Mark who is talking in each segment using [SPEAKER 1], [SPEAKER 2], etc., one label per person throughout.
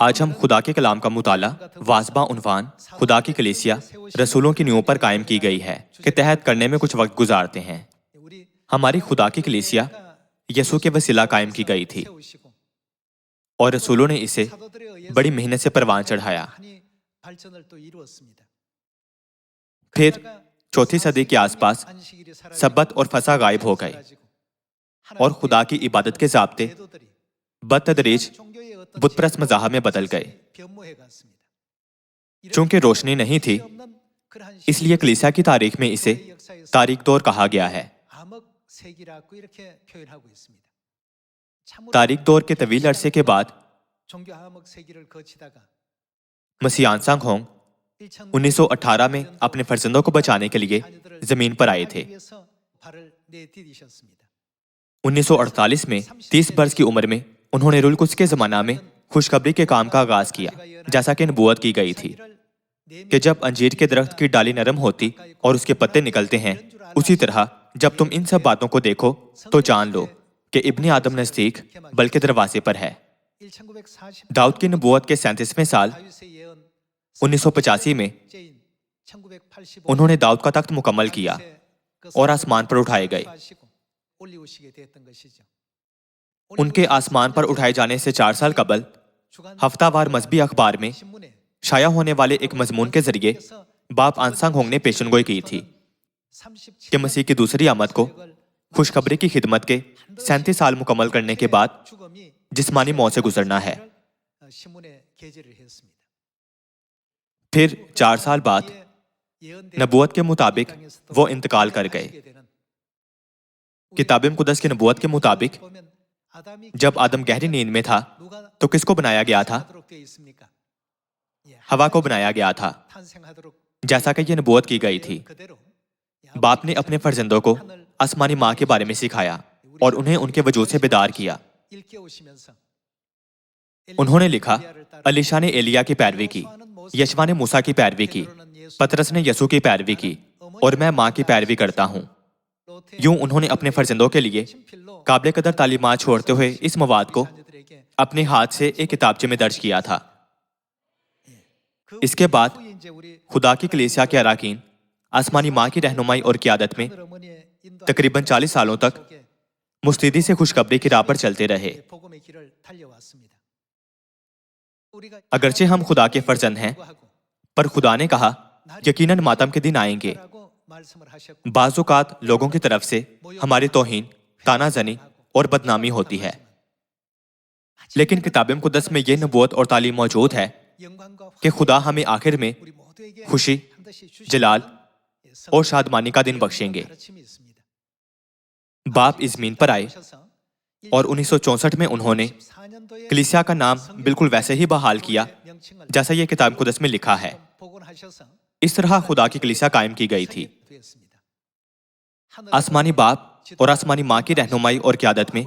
[SPEAKER 1] آج ہم خدا کے کلام کا مطالعہ واضح عنوان خدا کی کلیسیا رسولوں کی نیوم پر قائم کی گئی ہے کے تحت کرنے میں کچھ وقت گزارتے ہیں۔ ہماری خدا کی کلیسیا یسوع کے وسیلہ قائم کی گئی تھی اور رسولوں نے اسے بڑی محنت سے پروان چڑھایا۔ پھر چوتھی صدی کے آس پاس سبت اور فسح غائب ہو گئے اور خدا کی عبادت کے ضابطے بتدریج بت پرست مذاہب میں بدل گئے۔ چونکہ روشنی نہیں تھی اس لیے کلیسیا کی تاریخ میں اسے تاریک دور کہا گیا ہے۔ تاریک دور کے طویل عرصے کے بعد مسیح آنسانگ ہونگ 1918 میں اپنے فرزندوں کو بچانے کے لیے زمین پر آئے تھے۔ 1948 میں 30 برس کی عمر میں انہوں نے رول قدس کے زمانہ میں خوشخبری کے کام کا آغاز کیا، جیسا کہ نبوت کی گئی تھی کہ جب انجیر کے درخت کی ڈالی نرم ہوتی اور اس کے پتے نکلتے ہیں، اسی طرح جب تم ان سب باتوں کو دیکھو تو جان لو کہ ابن آدم نزدیک بلکہ دروازے پر ہے۔ داؤد کی نبوت کے 37ویں سال 1985 میں انہوں نے داؤد کا تخت مکمل کیا اور آسمان پر اٹھائے گئے۔ ان کے آسمان پر اٹھائے جانے سے 4 سال قبل ہفتہ وار مذہبی اخبار میں شائع ہونے والے ایک مضمون کے ذریعے باپ آنسانگ ہونگ نے پیشن گوئی کی تھی کہ مسیح کی دوسری آمد کو خوشخبری کی خدمت کے 37 سال مکمل کرنے کے بعد جسمانی موت سے گزرنا ہے۔ پھر 4 سال بعد نبوت کے مطابق وہ انتقال کر گئے۔ کتاب مقدس کی نبوت کے مطابق جب آدم گہری نیند میں تھا تو کس کو بنایا گیا تھا؟ ہوا کو بنایا گیا تھا، جیسا کہ یہ نبوت کی گئی تھی۔ باپ نے اپنے فرزندوں کو آسمانی ماں کے بارے میں سکھایا اور انہیں ان کے وجود سے بیدار کیا۔ انہوں نے لکھا، الیشا نے ایلیا کی پیروی کی، یشوا نے موسیٰ کی پیروی کی، پترس نے یسوع کی پیروی کی اور میں ماں کی پیروی کرتا ہوں۔ یوں انہوں نے اپنے فرزندوں کے لیے قابل قدر تعلیمات چھوڑتے ہوئے اس مواد کو اپنے ہاتھ سے ایک کتابچے میں درج کیا تھا۔ اس کے بعد خدا کی کلیسیا کے اراکین آسمانی ماں کی رہنمائی اور قیادت میں تقریباً 40 سالوں تک مستعدی سے خوشخبری کی راہ پر چلتے رہے۔ اگرچہ ہم خدا کے فرزند ہیں، پر خدا نے کہا یقیناً ماتم کے دن آئیں گے۔ بعض اوقات لوگوں کی طرف سے ہماری توہین، طعنہ زنی اور بدنامی ہوتی ہے، لیکن کتاب مقدس میں یہ نبوت اور تعلیم موجود ہے کہ خدا ہمیں آخر میں خوشی، جلال اور شادمانی کا دن بخشیں گے۔ باپ اس زمین پر آئے اور 1964 میں انہوں نے کلیسیا کا نام بالکل ویسے ہی بحال کیا جیسا یہ کتاب مقدس میں لکھا ہے۔ اس طرح خدا کی کلیسیا قائم کی گئی تھی۔ آسمانی باپ اور آسمانی ماں کی رہنمائی اور قیادت میں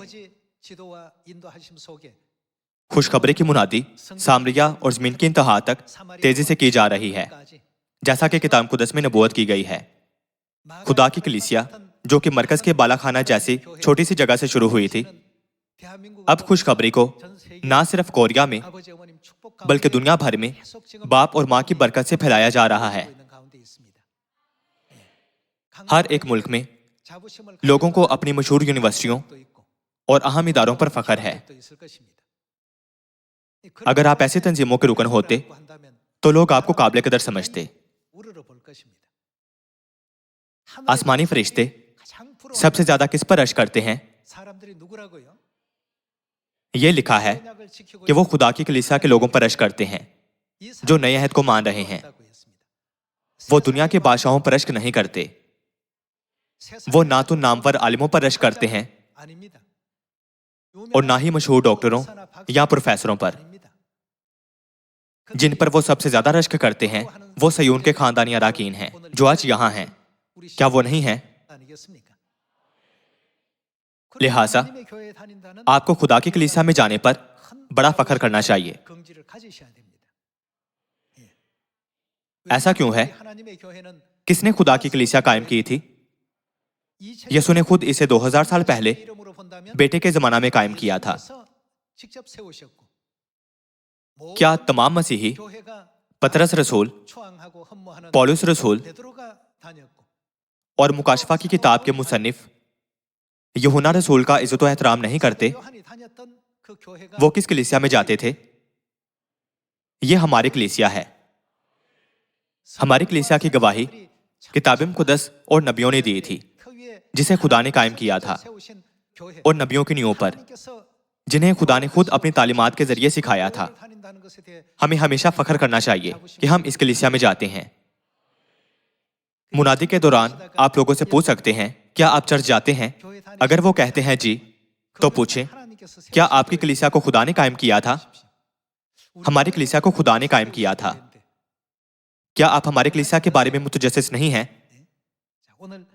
[SPEAKER 1] خوشخبری کی منادی سامریہ اور زمین کی انتہا تک تیزی سے کی جا رہی ہے، جیسا کہ کتاب مقدس میں نبوت کی گئی ہے۔ خدا کی کلیسیا جو کہ مرکز کے بالا خانہ جیسی چھوٹی سی جگہ سے شروع ہوئی تھی، اب خوشخبری کو نہ صرف کوریا میں بلکہ دنیا بھر میں باپ اور ماں کی برکت سے پھیلایا جا رہا ہے۔ ہر ایک ملک میں لوگوں کو اپنی مشہور یونیورسٹیوں اور اہم اداروں پر فخر ہے۔ اگر آپ ایسی تنظیموں کے رکن ہوتے تو لوگ آپ کو قابل قدر سمجھتے۔ آسمانی فرشتے سب سے زیادہ کس پر رشک کرتے ہیں؟ یہ لکھا ہے کہ وہ خدا کی کلیسیا کے لوگوں پر رشک کرتے ہیں جو نئے عہد کو مان رہے ہیں۔ وہ دنیا کے بادشاہوں پر رشک نہیں کرتے، وہ نہ تو نامور عالموں پر رشک کرتے ہیں اور نہ ہی مشہور ڈاکٹروں یا پروفیسروں پر۔ جن پر وہ سب سے زیادہ رشک کرتے ہیں وہ سیون کے خاندانی اراکین ہیں جو آج یہاں ہیں۔ کیا وہ نہیں ہیں؟ लिहाजा आपको खुदा की कलीसिया में जाने पर बड़ा फख्र करना चाहिए। ऐसा क्यों है? किसने खुदा की कलीसिया कायम की थी? यसु ने खुद इसे 2000 साल पहले बेटे के जमाना में कायम किया था। क्या तमाम मसीही पतरस रसूल, पौलुस रसूल और मुकाशफा की किताब के मुसन्निफ यूहन्ना रसूल का इज्जत व एहतराम नहीं करते? वो किस कलीसिया में जाते थे? ये हमारी कलीसिया है। हमारी कलीसिया की गवाही किताब मुक़द्दस और नबियों ने दी थी, जिसे खुदा ने कायम किया था, और नबियों की नींव पर, जिन्हें खुदा ने खुद अपनी तालीमात के जरिए सिखाया था। हमें हमेशा फख्र करना चाहिए कि हम इस कलीसिया में जाते हैं। मुनादी के दौरान आप लोगों से पूछ सकते हैं, क्या आप चर्च जाते हैं? अगर वो कहते हैं जी, तो पूछें, क्या आपकी कलीसिया को खुदा ने कायम किया था? हमारी कलीसिया को खुदा ने कायम किया था। क्या आप हमारी कलीसिया के बारे में मुतजस्सिस नहीं हैं?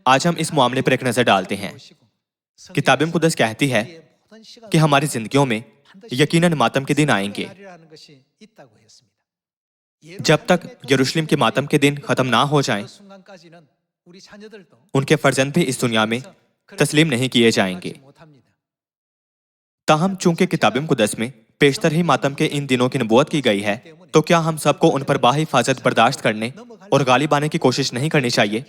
[SPEAKER 1] आज हम इस मामले पर एक नजर डालते हैं। किताब मुक़द्दस कहती है कि हमारी जिंदगियों में यकीनन मातम के दिन आएंगे। जब तक यरूशलेम के मातम के दिन खत्म ना हो जाएं, उनके फर्जंद भी इस दुनिया में तस्लीम नहीं किए जाएंगे। ताहम चूंकि किताब मुक़द्दस में पेशतर ही मातम के इन दिनों की नबूवत की गई है, तो क्या हम सबको उन पर बाहिफाजत बर्दाश्त करने और गालिब आने की कोशिश नहीं करनी चाहिए?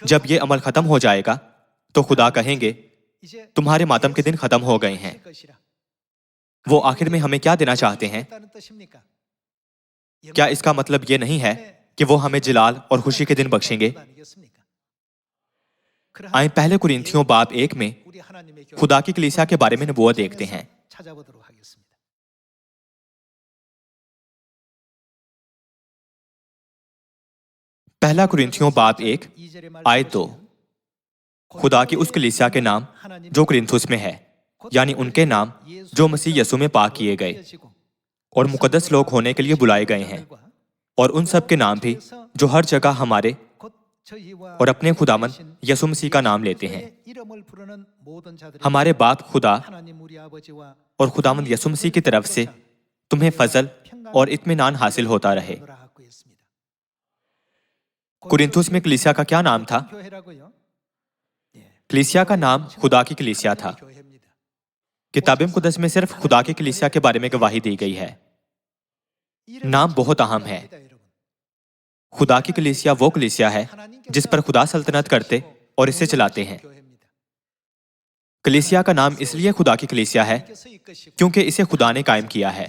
[SPEAKER 1] जब ये अमल खत्म हो जाएगा तो खुदा कहेंगे, तुम्हारे मातम के दिन खत्म हो गए हैं। वो आखिर में हमें क्या देना चाहते हैं? क्या इसका मतलब ये नहीं है कि वो हमें जिलाल और खुशी के दिन बख्शेंगे? आइए पहले कुरिन्थियों बाब 1 में खुदा की कलीसिया के बारे में नबूवत देखते हैं। पहला कुरिन्थियों बाब 1 आयत 2। खुदा की उस कलीसिया के नाम जो कुरिन्थुस में है, यानी उनके नाम जो मसीह यसु में पाक किए गए और मुकद्दस लोग होने के लिए बुलाए गए हैं, और उन सब के नाम भी जो हर जगह हमारे और अपने खुदामंद यसु मसीह का नाम लेते हैं। हमारे बाप खुदा और खुदामंद यसु मसीह की तरफ से तुम्हें फजल और इत्मीनान हासिल होता रहे। कुरिन्थुस में कलीसिया का क्या नाम था? कलीसिया का नाम खुदा की कलीसिया था। किताब मुक़द्दस में सिर्फ खुदा की कलीसिया के बारे में गवाही दी गई है। नाम बहुत अहम है। खुदा की कलीसिया वो कलीसिया है जिस पर खुदा सल्तनत करते और इसे चलाते हैं। कलीसिया का नाम इसलिए खुदा की कलीसिया है क्योंकि इसे खुदा ने कायम किया है।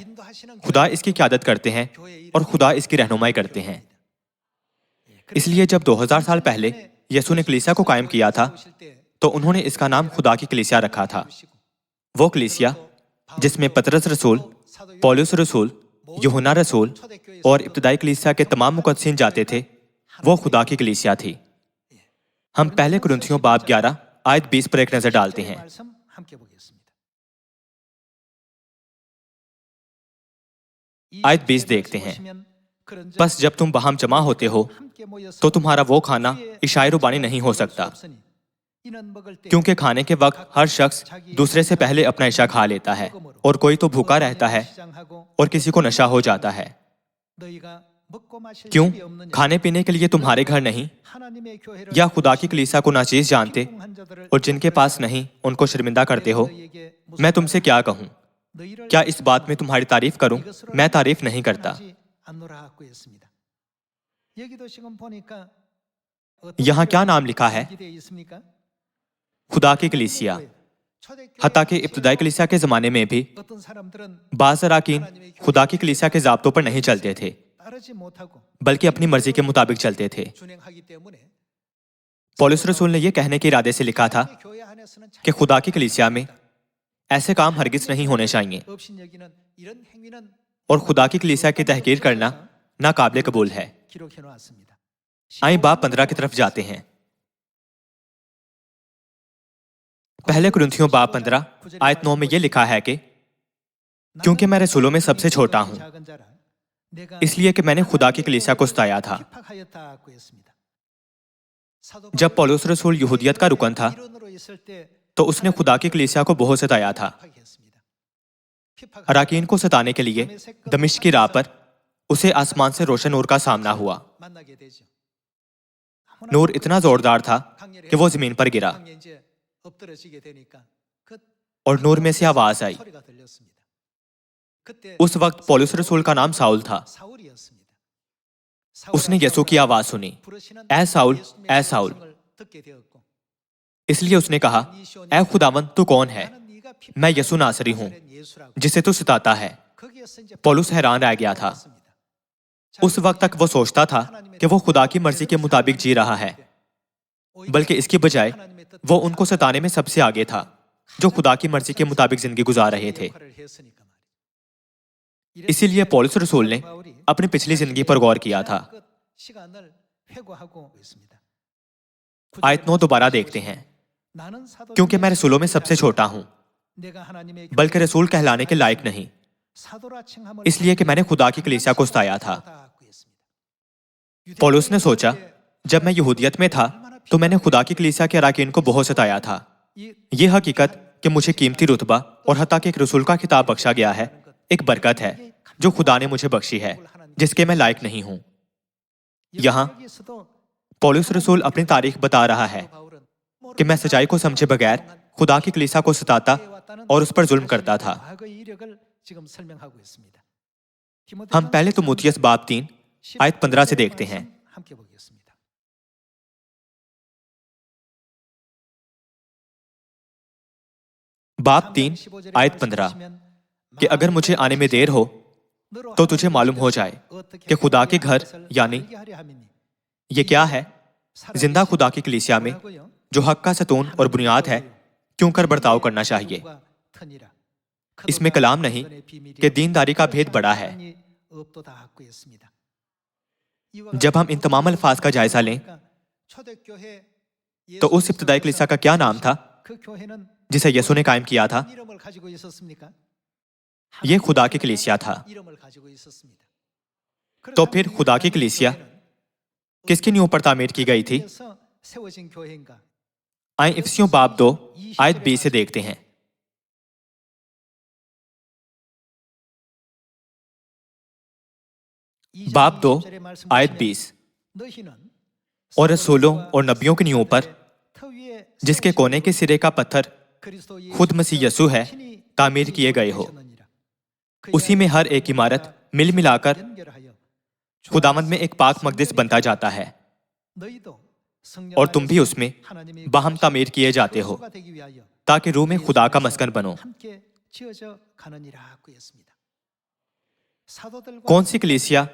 [SPEAKER 1] खुदा इसकी क़यादत करते हैं और खुदा इसकी रहनुमाई करते हैं। इसलिए जब 2000 साल पहले यसु ने कलीसिया को कायम किया था, तो उन्होंने इसका नाम खुदा की कलीसिया रखा था। वो कलीसिया जिसमें पतरस रसूल, पौलुस रसूल, यूहन्ना रसूल और इब्तदाई कलीसिया के तमाम मुक़द्दसीन जाते थे, वो खुदा की कलीसिया थी। हम पहले कुरिन्थियों बाब 11 आयत 20 पर एक नजर डालते हैं। आयत 20 देखते हैं। बस जब तुम वहां जमा होते हो तो तुम्हारा वो खाना इशाए रुबानी नहीं हो सकता, क्योंकि खाने के वक्त हर शख्स दूसरे से पहले अपना इशा खा लेता है, और कोई तो भूखा रहता है और किसी को नशा हो जाता है। क्यों? खाने पीने के लिए तुम्हारे घर नहीं, या खुदा की कलीसिया को नाचीज जानते और जिनके पास नहीं उनको शर्मिंदा करते हो? मैं तुमसे क्या कहूं? क्या इस बात में तुम्हारी तारीफ करूं? मैं तारीफ नहीं करता। यहाँ क्या नाम लिखा है? खुदा की कलीसिया। हत्ता कि इब्तदाई कलीसिया के जमाने में भी बाज़ अराकीन खुदा की कलीसिया के ज़ाब्तों पर नहीं चलते थे, बल्कि अपनी मर्जी के मुताबिक चलते थे। पौलुस रसूल ने यह कहने के इरादे से लिखा था कि खुदा की कलीसिया में ऐसे काम हरगिज नहीं होने चाहिए, और खुदा की कलीसिया की तहकीर करना नाकाबिले कबूल है। आइए बाब 15 की तरफ जाते हैं। पहले कुरिन्थियों बाब 15 आयत 9 में यह लिखा है कि क्योंकि मैं रसूलों में सबसे छोटा हूं, इसलिए कि मैंने खुदा की कलीसिया को सताया था। जब पौलुस रसूल यहूदियत का रुकन था, तो उसने खुदा की कलीसिया को बहुत सताया था। अराकीन को सताने के लिए दमिश्क की राह पर उसे आसमान से रोशन नूर का सामना हुआ। नूर इतना जोरदार था कि वो जमीन पर गिरा और नूर में से आवाज आई। उस वक्त पौलुस रसूल का नाम साउल था। उसने यसू की आवाज सुनी, ऐ साउल, ऐ साउल। इसलिए उसने कहा, ऐ खुदावन, तू कौन है? मैं यसू नासरी हूं, जिसे तू सताता है। पौलुस हैरान रह गया था। उस वक्त तक वो सोचता था कि वो खुदा की मर्जी के मुताबिक जी रहा है, बल्कि इसकी बजाय वो उनको सताने में सबसे आगे था, जो खुदा की मर्जी के मुताबिक जिंदगी गुजार रहे थे। इसीलिए पौलुस रसूल ने अपनी पिछली जिंदगी पर गौर किया था। आयत 9 दोबारा देखते हैं। क्योंकि मैं रसूलों में सबसे छोटा हूं, बल्कि रसूल कहलाने के लायक नहीं, इसलिए कि मैंने खुदा की कलीसिया को सताया था। पौलुस ने सोचा, जब मैं यहूदियत में था तो मैंने खुदा की कलीसिया के अराकीन को बहुत सताया था। ये हकीकत कि मुझे कीमती रुतबा और हत्ता कि एक रसूल का खिताब बख्शा गया है, एक बरकत है जो खुदा ने मुझे बख्शी है, जिसके मैं लायक नहीं हूं। यहां पौलुस रसूल अपनी तारीख बता रहा है कि मैं सच्चाई को समझे बगैर खुदा की कलीसिया को सताता और उस पर जुल्म करता था। हम पहले तीमुथियुस बाब 3 आयत 15 से देखते हैं। बाब 3 आयत 15 कि अगर मुझे आने में देर हो तो तुझे मालूम हो जाए कि खुदा के घर यानी ये क्या है, जिंदा खुदा की कलीसिया में जो हक का सतून और बुनियाद है, क्यों कर बर्ताव करना चाहिए। इसमें कलाम नहीं कि दीनदारी का भेद बड़ा है। जब हम इन तमाम अल्फाज का जायजा लें तो उस इब्तदाई कलीसिया का क्या नाम था जिसे यसू ने कायम किया था? यह खुदा की कलीसिया था। तो फिर खुदा की कलीसिया किसकी नींव पर तामीर की गई थी? आइए इफिसियों बाब 2 आयत 20 से देखते हैं। बाब 2 आयत 20 और रसूलों और नबियों की नींव पर, जिसके कोने के सिरे का पत्थर खुद मसीह यसू है, तामीर किए गए हो। उसी में हर एक इमारत मिल मिलाकर खुदावंद में एक पाक मकदस बनता जाता है, और तुम भी उसमें बाहम तामीर किए जाते हो ताकि रूह में खुदा का मस्कन बनो। कौन सी कलीसिया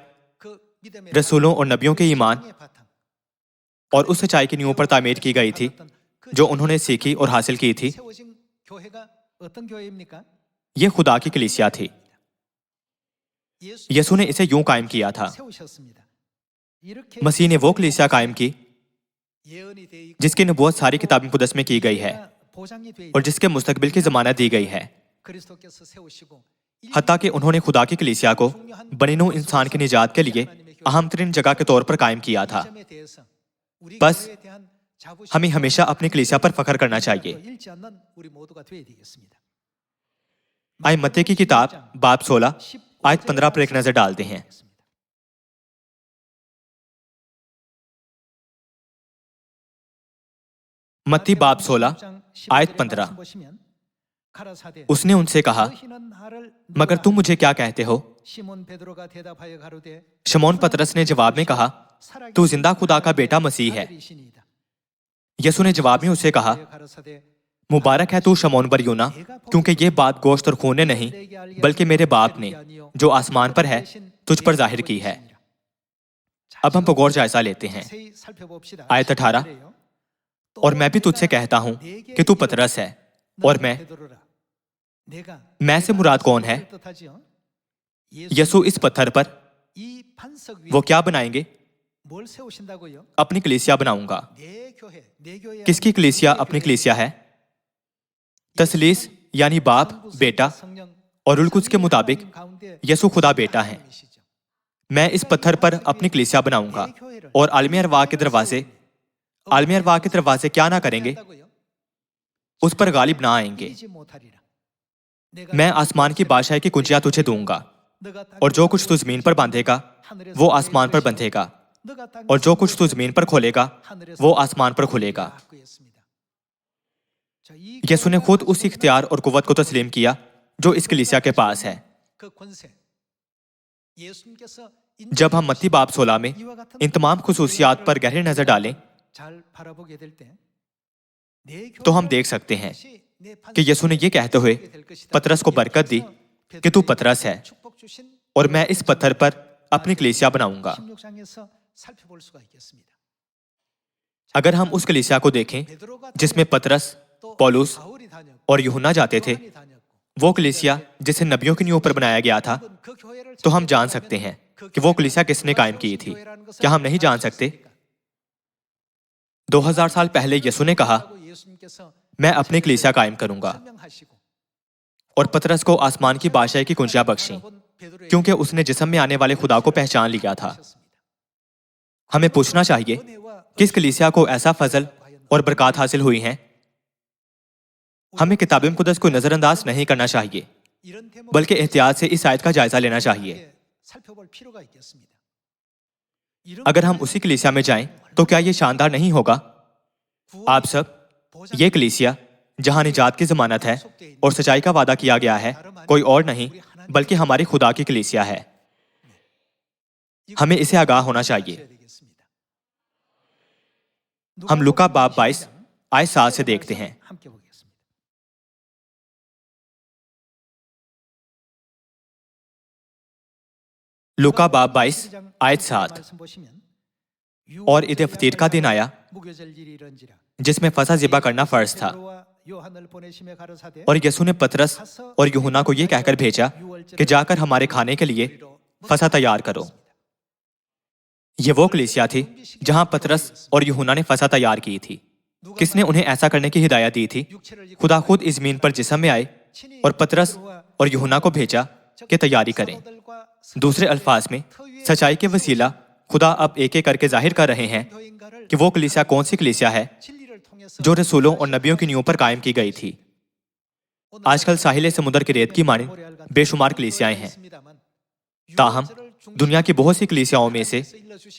[SPEAKER 1] रसूलों और नबियों के ईमान और उस सच्चाई की नींव पर तामीर की गई थी जो उन्होंने सीखी और हासिल की थी? यह खुदा की कलीसिया थी। यसू ने इसे यूं कायम किया था। मसीह ने वो कलीसिया कायम की जिसकी नबूवत सारी किताब मुक़द्दस में की गई है और जिसके मुस्तकबिल की ज़मानत दी गई है। हत्ता कि उन्होंने खुदा की कलीसिया को बनीनू इंसान की निजात के लिए अहम तरीन जगह के तौर पर कायम किया था। बस हमें हमेशा अपनी कलीसिया पर फख्र करना चाहिए। आइए मत्ती की किताब बाब 16 आयत 15 पर एक नजर डालते हैं। मत्ती बाब 16 आयत 15। उसने उनसे कहा, मगर तुम मुझे क्या कहते हो? शमौन पतरस ने जवाब में कहा, तू जिंदा खुदा का बेटा मसीह है। यसू ने जवाब में उसे कहा, मुबारक है तू शमौन बरयूना, क्योंकि ये बात गोश्त और खून ने नहीं बल्कि मेरे बाप ने जो आसमान पर है तुझ पर जाहिर की है। अब हम गौर जायजा लेते हैं। आयत 18 और मैं भी तुझसे कहता हूं कि तू पतरस है, और मैं से मुराद कौन है? यसू इस पत्थर पर वो क्या बनाएंगे? अपनी कलीसिया बनाऊंगा। किसकी कलीसिया अपनी कलीसिया है? तसलीस यानी बाप, बेटा और रूह कुद्स के मुताबिक यसू खुदा बेटा है। मैं इस पत्थर पर अपनी कलीसिया बनाऊंगा और आलमी अरवाह के दरवाजे क्या ना करेंगे? उस पर गालिब ना आएंगे। मैं आसमान की बादशाही की कुंजियां तुझे दूंगा, और जो कुछ तू जमीन पर बांधेगा वो आसमान पर बंधेगा, और जो कुछ तू जमीन पर खोलेगा वो आसमान पर खुलेगा। यीशु ने खुद उस इख्तियार और कुव्वत को तस्लीम किया जो इस कलीसिया के पास है। जब हम मत्ती बाब 16 में इन तमाम खुसूसियात पर गहरी नजर डालें तो हम देख सकते हैं कि यीशु ने यह कहते हुए पतरस को बरकत दी कि तू पतरस है और मैं इस पत्थर पर अपनी कलीसिया बनाऊंगा। अगर हम उस कलीसिया को देखें जिसमें पतरस, पौलुस और यूहन्ना जाते थे, वो कलीसिया जिसे नबियों की नींव पर बनाया गया था, तो हम जान सकते हैं कि वो कलीसिया किसने कायम की थी। क्या हम नहीं जान सकते? 2000 साल पहले यीशु ने कहा, मैं अपनी कलीसिया कायम करूंगा, और पतरस को आसमान की बादशाही की कुंजियां बख्शी, क्योंकि उसने जिस्म में आने वाले खुदा को पहचान लिया था। हमें पूछना चाहिए, किस कलीसिया को ऐसा फजल और बरकत हासिल हुई हैं? हमें किताब मुक़द्दस को नजरअंदाज नहीं करना चाहिए, बल्कि एहतियात से इस आयत का जायजा लेना चाहिए। अगर हम उसी कलीसिया में जाएं, तो क्या ये शानदार नहीं होगा? आप सब, ये कलीसिया जहां निजात की जमानत है और सच्चाई का वादा किया गया है, कोई और नहीं बल्कि हमारी खुदा की कलीसिया है। हमें इसे आगाह होना चाहिए। हम लूका बाब 22 आयत 7 से देखते हैं। लूका बाब 22 आयत 7। और ईद फतीर का दिन आया जिसमें फसह ज़िबा करना फर्ज था, और यीशु ने पतरस और यूहन्ना को यह कहकर भेजा कि जाकर हमारे खाने के लिए फसह तैयार करो। ये वो कलीसिया थी जहां पतरस और यूहन्ना ने फसह तैयार की थी। किसने उन्हें ऐसा करने की हिदायत दी थी? खुदा खुद इस ज़मीन पर जिस्म में आए और पतरस और यूहन्ना को भेजा कि तैयारी करें। दूसरे अल्फाज में, सच्चाई के वसीला खुदा अब एक एक करके जाहिर कर रहे हैं कि वो कलीसिया कौन सी कलीसिया है जो रसूलों और नबियों की नींव पर कायम की गई थी। आजकल साहिल समुद्र की रेत की मानिंद बेशुमार कलीसियाएं हैं, ताहम दुनिया की बहुत सी कलीसियाओं में से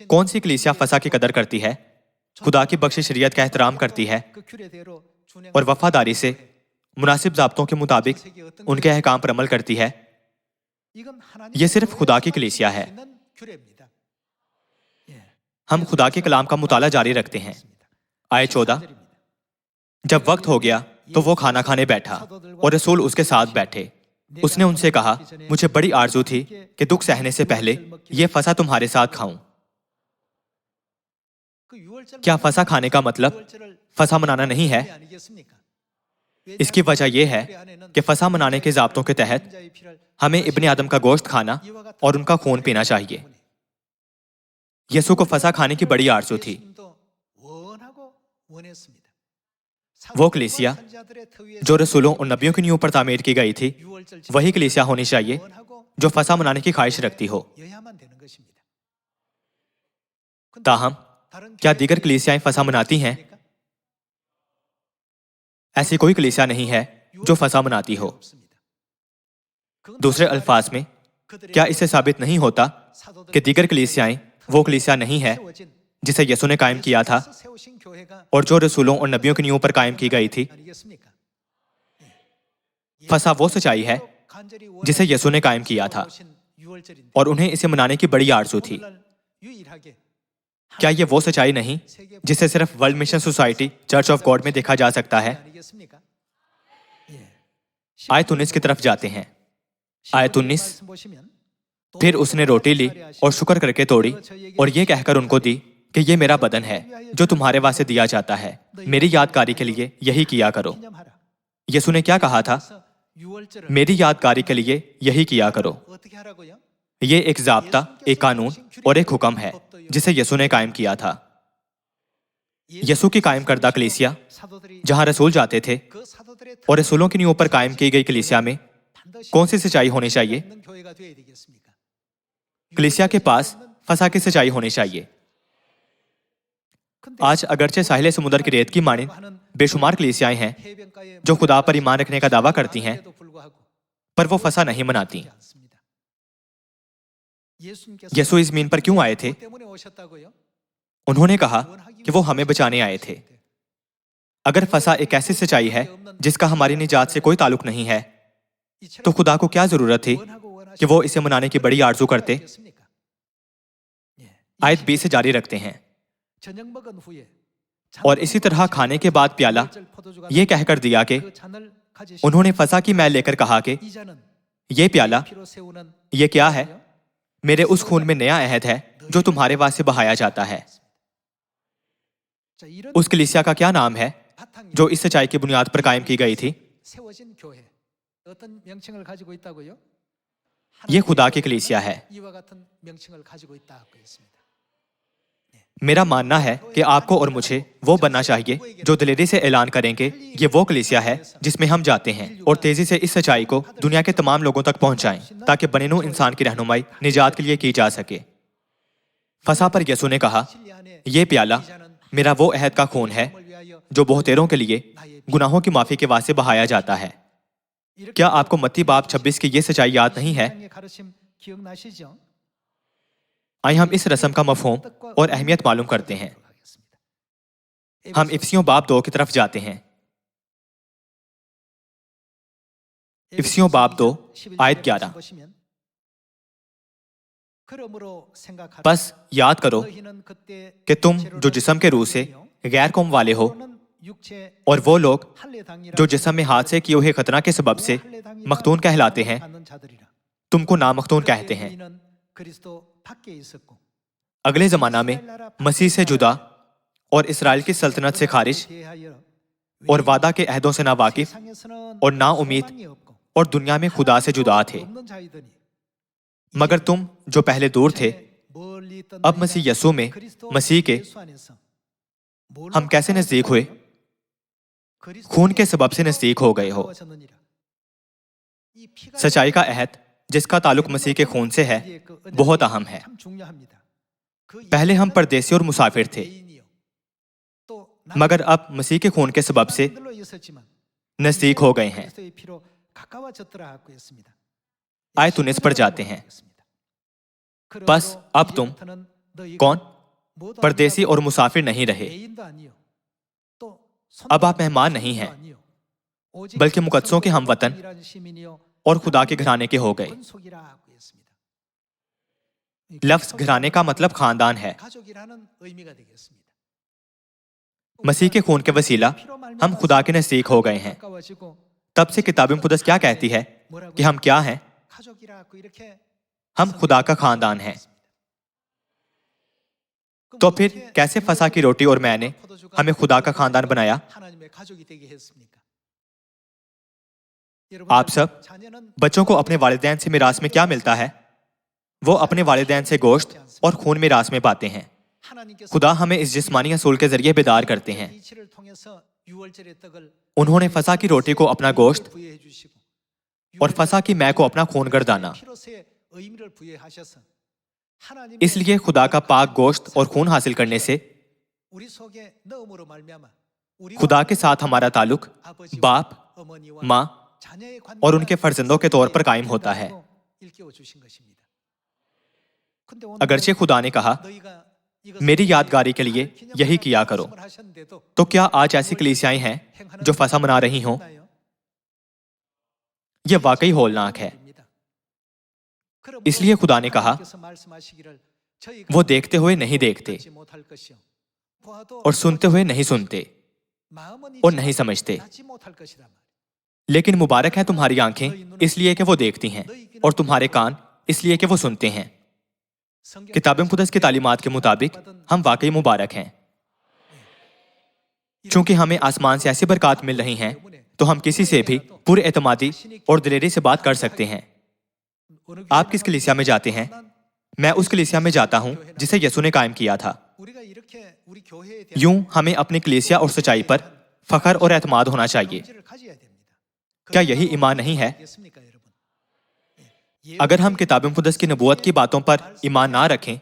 [SPEAKER 1] कौन सी कलीसिया फसह की कदर करती है, खुदा की बख्शिश शरीयत का एहतराम करती है और वफादारी से मुनासिब ज़ाब्तों के मुताबिक उनके अहकाम पर अमल करती है? ये सिर्फ खुदा की कलीसिया है। हम खुदा के कलाम का मुताला जारी रखते हैं। आयत 14। जब वक्त हो गया तो वो खाना खाने बैठा और रसूल उसके साथ बैठे। उसने उनसे कहा, मुझे बड़ी आरजू थी कि दुख सहने से पहले ये फसह तुम्हारे साथ खाऊं। क्या फसह खाने का मतलब फसह मनाना नहीं है? इसकी वजह यह है कि फसह मनाने के ज़ाब्तों के तहत हमें इब्ने आदम का गोश्त खाना और उनका खून पीना चाहिए। यीशु को फसह खाने की बड़ी आरज़ू थी। वो कलीसिया जो रसूलों और नबियों की नींव पर तामीर की गई थी, वही कलीसिया होनी चाहिए जो फसह मनाने की ख्वाहिश रखती हो। ताहम क्या दीगर कलीसियाएं फसह मनाती हैं? ऐसी कोई कलीसिया नहीं है जो फसह मनाती हो। दूसरे अल्फाज में, क्या इससे साबित नहीं होता कि दीगर कलीसियाएं वो कलीसिया नहीं है जिसे यीशु ने कायम किया था और जो रसूलों और नबियों की नींव पर कायम की गई थी? फसह वो सच्चाई है जिसे यीशु ने कायम किया था और उन्हें इसे मनाने की बड़ी आरज़ू थी। क्या ये वो सच्चाई नहीं जिसे सिर्फ world mission society church of God में देखा जा सकता है? आयत 19 की तरफ जाते हैं। आयत 19। फिर उसने रोटी ली और शुक्र करके तोड़ी और ये कहकर उनको दी कि ये मेरा बदन है जो तुम्हारे वास्ते दिया जाता है, मेरी यादगारी के लिए यही किया करो। यीशु ने क्या कहा था? मेरी यादगारी के लिए यही किया करो। ये एक ज़ाब्ता, एक कानून और एक हुक्म है जिसे यीशु ने कायम किया था। यीशु की कायम करदा कलीसिया जहां रसूल जाते थे और रसूलों की नींव पर कायम की गई कलीसिया में कौन सी सच्चाई होनी चाहिए? कलीसिया के पास फसह की सच्चाई होनी चाहिए। आज अगरचे साहिल समुद्र की रेत की मानिंद बेशुमार कलीसियाएं हैं जो खुदा पर ईमान रखने का दावा करती हैं, पर वो फसा नहीं मनाती। यीशु इस ज़मीन पर क्यों आए थे? उन्होंने कहा कि वो हमें बचाने आए थे। अगर फसा एक ऐसी सच्चाई है जिसका हमारी निजात से कोई ताल्लुक नहीं है, तो खुदा को क्या जरूरत थी कि वो इसे मनाने की बड़ी आरजू करते? आयत 20 से जारी रखते हैं, और इसी तरह खाने के बाद प्याला ये कहकर दिया कि उन्होंने फसा की मैल लेकर कहा कि ये प्याला ये क्या है? मेरे उस खून में नया अहद है जो तुम्हारे वास्ते बहाया जाता है। उस कलीसिया का क्या नाम है जो इस सच्चाई की बुनियाद पर कायम की गई थी? ये खुदा की कलीसिया है। मेरा मानना है कि आपको और मुझे वो बनना चाहिए जो दिलेरी से ऐलान करेंगे ये वो कलीसिया है जिसमें हम जाते हैं, और तेजी से इस सच्चाई को दुनिया के तमाम लोगों तक पहुंचाएं ताकि बनेनू इंसान की रहनुमाई निजात के लिए की जा सके। फसा पर यीशु ने कहा, ये प्याला मेरा वो अहद का खून है जो बहुतेरों के लिए गुनाहों की माफी के वास्ते बहाया जाता है। क्या आपको मत्ती बाब 26 की ये सच्चाई याद नहीं है? आइए हम इस रस्म का मफहूम और अहमियत मालूम करते हैं। हम इफिसियों बाब 2 की तरफ जाते हैं। इफिसियों बाब 2 आयत 11। बस याद करो कि तुम जो जिस्म के रूह से गैर कौम वाले हो, और वो लोग जो जिस्म में हाथ से किए हुए खतना के सबब से मख्तून कहलाते हैं, तुमको नामख्तून कहते हैं। अगले जमाना में मसीह से जुदा और इसराइल की सल्तनत से खारिज और वादा के अहदों से नावाकिफ और नाउमीद और दुनिया में खुदा से जुदा थे। मगर तुम जो पहले दूर थे, अब मसीह यीशु में मसीह के हम कैसे नजदीक हुए? खून के सबब से नजदीक हो गए हो। सच्चाई का अहद जिसका ताल्लुक मसीह के खून से है बहुत अहम है। पहले हम परदेसी और मुसाफिर थे, मगर अब मसीह के खून के सबब से नजदीक हो गए हैं। आयत 19 पर जाते हैं। बस अब तुम कौन परदेसी और मुसाफिर नहीं रहे। अब आप मेहमान नहीं हैं, बल्कि मुकद्दसों के हमवतन और खुदा के घराने के हो गए। लफ्ज घराने का मतलब खानदान है। मसीह के खून के वसीला हम खुदा के नजदीक हो गए हैं। तब से किताब मुक़द्दस क्या कहती है कि हम क्या हैं? हम खुदा का खानदान हैं। तो फिर कैसे फसा की रोटी और मैंने हमें खुदा का खानदान बनाया? आप सब बच्चों को अपने वालिदैन से मिरास में क्या मिलता है? वो अपने वालिदैन से गोश्त और खून मिरास में पाते हैं। खुदा हमें इस जिस्मानी असूल के जरिए बेदार करते हैं। उन्होंने फसा की रोटी को अपना गोश्त और फसा की मैं को अपना खून गर्दाना। इसलिए खुदा का पाक गोश्त और खून हासिल करने से खुदा के साथ हमारा ताल्लुक बाप, माँ और उनके फर्जंदों के तौर पर कायम होता है। अगरचे खुदा ने कहा, मेरी यादगारी के लिए यही किया करो, तो क्या आज ऐसी कलीसियाएं हैं जो फसा मना रही हों? यह वाकई होलनाक है। इसलिए खुदा ने कहा, वो देखते हुए नहीं देखते और सुनते हुए नहीं सुनते और नहीं समझते। लेकिन मुबारक है तुम्हारी आंखें इसलिए कि वो देखती हैं और तुम्हारे कान इसलिए कि वो सुनते हैं। किताब मुक़द्दस की तालीमात के मुताबिक हम वाकई मुबारक हैं। चूंकि हमें आसमान से ऐसी बरकत मिल रही हैं, तो हम किसी से भी पूरे एतमादी और दिलेरी से बात कर सकते हैं। आप किस कलीसिया में जाते हैं? मैं उस कलीसिया में जाता हूं जिसे यीशु ने कायम किया था। यूं हमें अपनी कलीसिया और सच्चाई पर फख्र और एतमाद होना चाहिए। क्या यही ईमान नहीं है? अगर हम किताब मुक़द्दस की नबूवत की बातों पर ईमान ना रखें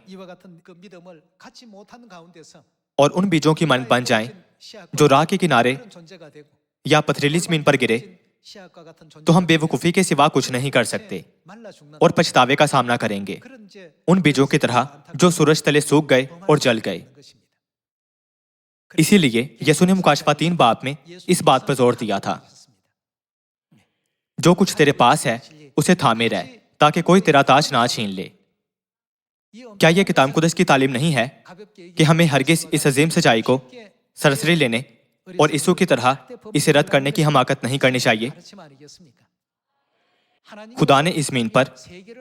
[SPEAKER 1] और उन बीजों की मन्नत बन जाएं जो राह के किनारे या पथरीली जमीन पर गिरे, तो हम बेवकूफ़ी के सिवा कुछ नहीं कर सकते और पछतावे का सामना करेंगे, उन बीजों की तरह जो सूरज तले सूख गए और जल गए। इसीलिए यीशु ने मुकाशफा 3 बाब में इस बात पर जोर दिया था, जो कुछ तेरे पास है उसे थामे रह, ताकि कोई तेरा ताज ना छीन ले। क्या यह किताब मुक़द्दस की तालीम नहीं है कि हमें हरगिज़ इस अजीम सच्चाई को सरसरी लेने और यीशु की तरह इसे रद्द करने की हमाकत नहीं करनी चाहिए? खुदा ने इस ज़मीन पर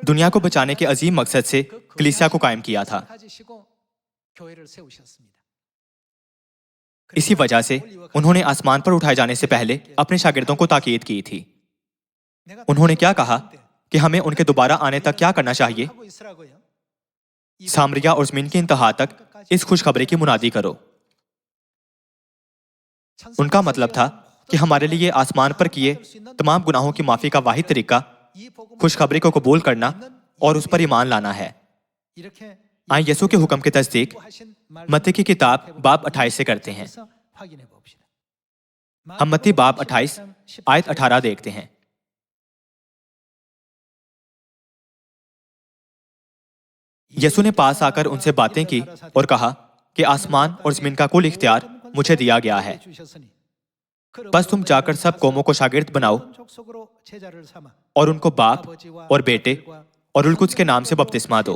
[SPEAKER 1] दुनिया को बचाने के अजीम मकसद से कलीसिया को कायम किया था। इसी वजह से उन्होंने आसमान पर उठाए जाने से पहले अपने शागिर्दों को ताकीद की थी। उन्होंने क्या कहा कि हमें उनके दोबारा आने तक क्या करना चाहिए? सामरिया और ज़मीन की इंतहा तक इस खुशखबरी की मुनादी करो। उनका मतलब था कि हमारे लिए आसमान पर किए तमाम गुनाहों की माफी का वाहिद तरीका खुशखबरी को कबूल करना और उस पर ईमान लाना है। आइए यीशु के हुक्म की तस्दीक मत्ती की किताब बाब 28 से करते हैं। हम मत्ती बाब 28 आयत 18 देखते हैं। यीशु ने पास आकर उनसे बातें की और कहा कि आसमान और ज़मीन का कुल इख्तियार मुझे दिया गया है। बस तुम जाकर सब कौमों को शागिर्द बनाओ और उनको बाप और बेटे और रुल कुद्स के नाम से बपतिस्मा दो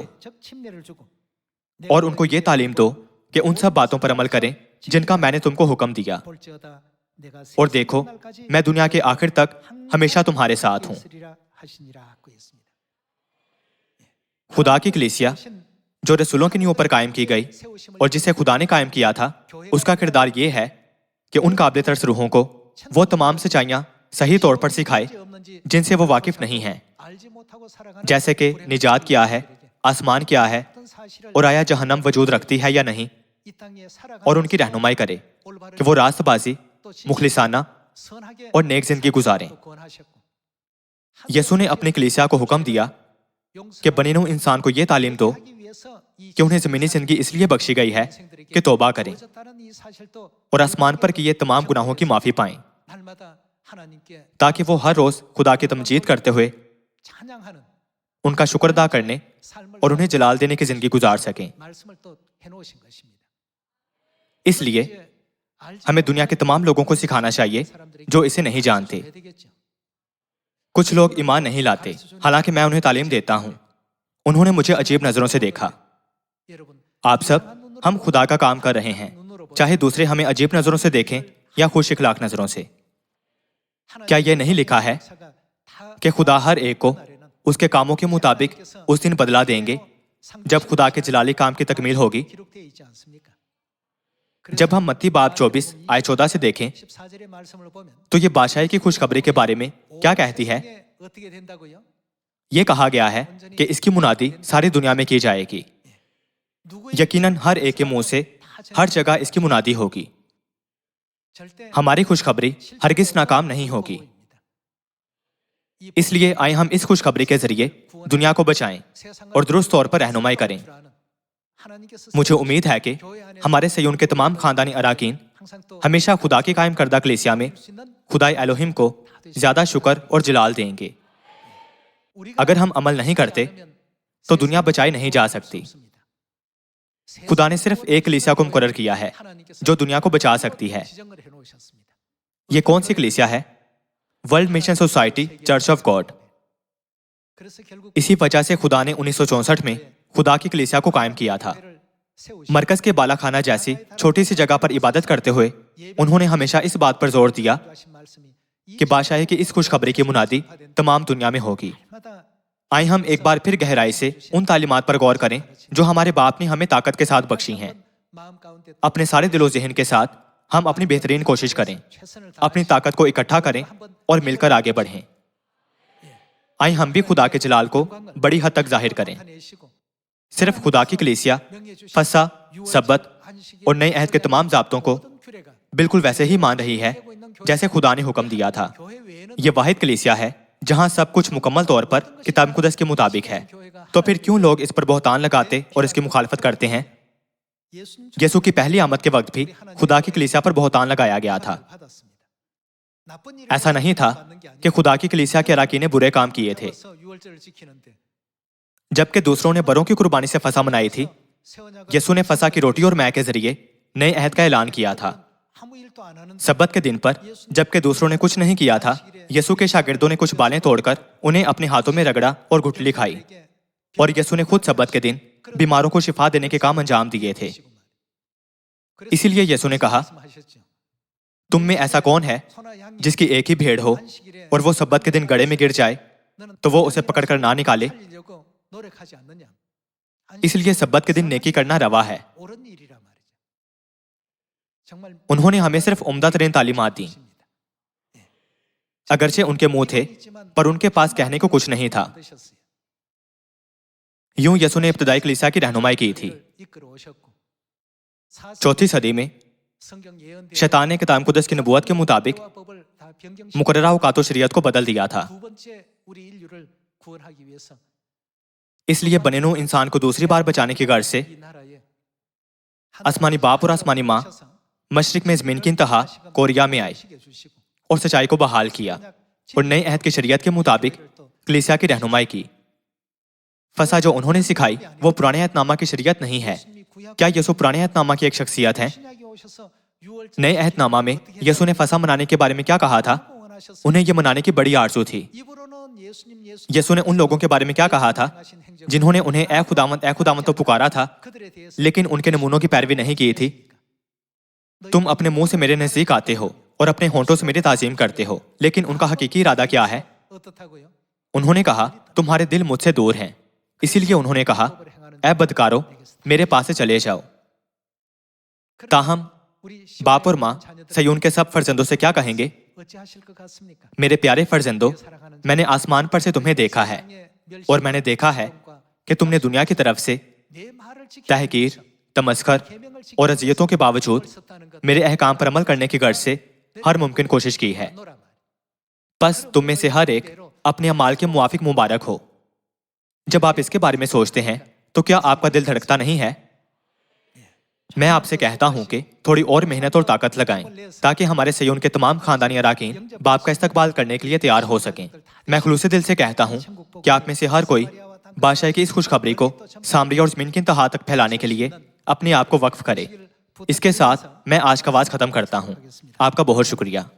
[SPEAKER 1] और उनको ये तालीम दो कि उन सब बातों पर अमल करें जिनका मैंने तुमको हुक्म दिया। और देखो, मैं दुनिया के आखिर तक हमेशा तुम्हारे साथ हूं। खुदा की कलीसिया जो रसूलों की नींव पर कायम की गई और जिसे खुदा ने कायम किया था, उसका किरदार ये है कि उन काबिल तरस रूहों को वो तमाम सच्चाइयां सही तौर पर सिखाए जिनसे वो वाकिफ नहीं हैं, जैसे कि निजात क्या है, आसमान क्या है और आया जहन्नम वजूद रखती है या नहीं, और उनकी रहनुमाई करे कि वो रास्तबाजी, मुखलिसाना और नेक जिंदगी गुजारें। यीशु ने अपनी कलीसिया को हुक्म दिया कि बने नूं इंसान को ये तालीम दो कि उन्हें ज़मीनी जिंदगी इसलिए बख्शी गई है कि तौबा करें और आसमान पर किए तमाम गुनाहों की माफ़ी पाएं, ताकि वो हर रोज़ खुदा की तमजीद करते हुए उनका शुक्र अदा करने और उन्हें जलाल देने की जिंदगी गुजार सकें। इसलिए हमें दुनिया के तमाम लोगों को सिखाना चाहिए जो इसे नहीं जानते। कुछ लोग ईमान नहीं लाते, हालांकि मैं उन्हें तालीम देता हूं। उन्होंने मुझे अजीब नजरों से देखा। आप सब, हम खुदा का काम कर रहे हैं, चाहे दूसरे हमें अजीब नजरों से देखें या खुश इखलाक नजरों से। क्या यह नहीं लिखा है कि खुदा हर एक को उसके कामों के मुताबिक उस दिन बदला देंगे जब खुदा के जलाली काम की तकमील होगी? जब हम मत्ती बाब 24 आयत 14 से देखें तो ये बादशाही की खुशखबरी के बारे में क्या कहती है? ये कहा गया है कि इसकी मुनादी सारी दुनिया में की जाएगी। यकीनन हर एक के मुंह से हर जगह इसकी मुनादी होगी। हमारी खुशखबरी हरगिज नाकाम नहीं होगी। इसलिए आए हम इस खुशखबरी के जरिए दुनिया को बचाएं और दुरुस्त तौर पर रहनुमाई करें। मुझे उम्मीद है कि हमारे सयून के तमाम खानदानी अराकीन हमेशा खुदा की कायम करदा कलीसिया में खुदाई एलोहिम को ज्यादा शुक्र और जलाल देंगे। अगर हम अमल नहीं करते तो दुनिया बचाई नहीं जा सकती। खुदा ने सिर्फ एक कलीसिया को मुकर्रर किया है जो दुनिया को बचा सकती है। ये कौन सी कलीसिया है? World mission society church of God. इसी वजह से खुदा ने 1964 में खुदा की कलीसिया को कायम किया था। मरकज के बालाखाना जैसी छोटी सी जगह पर इबादत करते हुए उन्होंने हमेशा इस बात पर जोर दिया कि बादशाही की इस खुशखबरी की मुनादी तमाम दुनिया में होगी। आइए हम एक बार फिर गहराई से उन तालीमात पर गौर करें जो हमारे बाप ने हमें ताकत के साथ बख्शी हैं। अपने सारे दिलो ज़हन के साथ हम अपनी बेहतरीन कोशिश करें, अपनी ताकत को इकट्ठा करें और मिलकर आगे बढ़ें। आइए हम भी खुदा के जलाल को बड़ी हद तक जाहिर करें। सिर्फ खुदा की कलीसिया फसा, सब्बत और नए अहद के तमाम ज़ाब्तों को बिल्कुल वैसे ही मान रही है जैसे खुदा ने हुक्म दिया था। ये वाहिद कलीसिया है जहां सब कुछ मुकम्मल तौर पर किताब मुक़द्दस के मुताबिक है। तो फिर क्यों लोग इस पर बहतान लगाते और इसकी मुखालफत करते हैं? यसु की पहली आमद के वक्त भी खुदा की कलीसिया पर बहतान लगाया गया था। ऐसा नहीं था कि खुदा की कलीसिया के अराकीन ने बुरे काम किए थे। जबकि दूसरों ने बरों की कुर्बानी से फसह मनाई थी, यसु ने फसह की रोटी और मैं के जरिए नए अहद का ऐलान किया था। सब्बत के दिन पर जबकि दूसरों ने कुछ नहीं किया था, यसु के शागिर्दों ने कुछ बालें तोड़कर उन्हें अपने हाथों में रगड़ा और गुठली खाई, और यसु ने खुद सब्बत के दिन बीमारों को शिफा देने के काम अंजाम दिए थे। इसीलिए यसु ने कहा, तुम में ऐसा कौन है जिसकी एक ही भेड़ हो और वो सब्बत के दिन गड्ढे में गिर जाए तो वो उसे पकड़कर ना निकाले? इसलिए सब्बत के दिन नेकी करना रवा है। उन्होंने हमें सिर्फ उम्दा तरीन तालीमात दी। अगरचे उनके मुंह थे पर उनके पास कहने को कुछ नहीं था। यूं यसु ने इब्तदाई कलीसिया की रहनुमाई की थी। चौथी सदी में शैतान ने किताब मुक़द्दस की नबूवत के मुताबिक मुकर्ररा औकात शरीयत को बदल दिया था। इसलिए बनेनू इंसान को दूसरी बार बचाने की गर्ज से आसमानी बाप और आसमानी माँ मशरिक में ज़मीन की इंतहा कोरिया में आए और सच्चाई को बहाल किया और नए अहद की शरीयत के मुताबिक कलीसिया की रहनुमाई की। फसा जो उन्होंने सिखाई वो पुराने अहदनामा की शरीयत नहीं है। क्या यसु पुराने अहदनामा की एक शख्सियत है? नए अहदनामा में यसु ने फसा मनाने के बारे में क्या कहा था? उन्हें यह मनाने की बड़ी आरज़ू थी। यसु ने उन लोगों के बारे में क्या कहा था जिन्होंने उन्हें ए खुदावंद तो पुकारा था लेकिन उनके नमूनों की पैरवी नहीं की थी? तुम अपने मुंह से मेरे नजदीक आते हो और अपने होंठों से मेरी ताज़ीम करते हो, लेकिन उनका हकीकी इरादा क्या है? उन्होंने कहा, तुम्हारे दिल मुझसे दूर हैं। इसीलिए उन्होंने कहा, ऐ बदकारो, मेरे पास से चले जाओ। ताहम बाप और माँ सयून के सब फर्जंदों से क्या कहेंगे? मेरे प्यारे फर्जंदों, मैंने आसमान पर से तुम्हें देखा है और मैंने देखा है कि तुमने दुनिया की तरफ से तहकीर, तमस्खर और अज़ियतों के बावजूद मेरे अहकाम पर अमल करने की गर्ज से हर मुमकिन कोशिश की है। बस तुम में से हर एक अपने अमाल के मुवाफिक मुबारक हो। जब आप इसके बारे में सोचते हैं तो क्या आपका दिल धड़कता नहीं है? मैं आपसे कहता हूं कि थोड़ी और मेहनत और ताकत लगाएं ताकि हमारे सयून के तमाम खानदानी अराकीन बाप का इस्तकबाल करने के लिए तैयार हो सकें। मैं खुलूसे दिल से कहता हूं कि आप में से हर कोई बादशाह की इस खुशखबरी को सामरी और ज़मीन की इंतहा तक फैलाने के लिए अपने आप को वक्फ करे। इसके साथ मैं आज का वाज खत्म करता हूं। आपका बहुत शुक्रिया।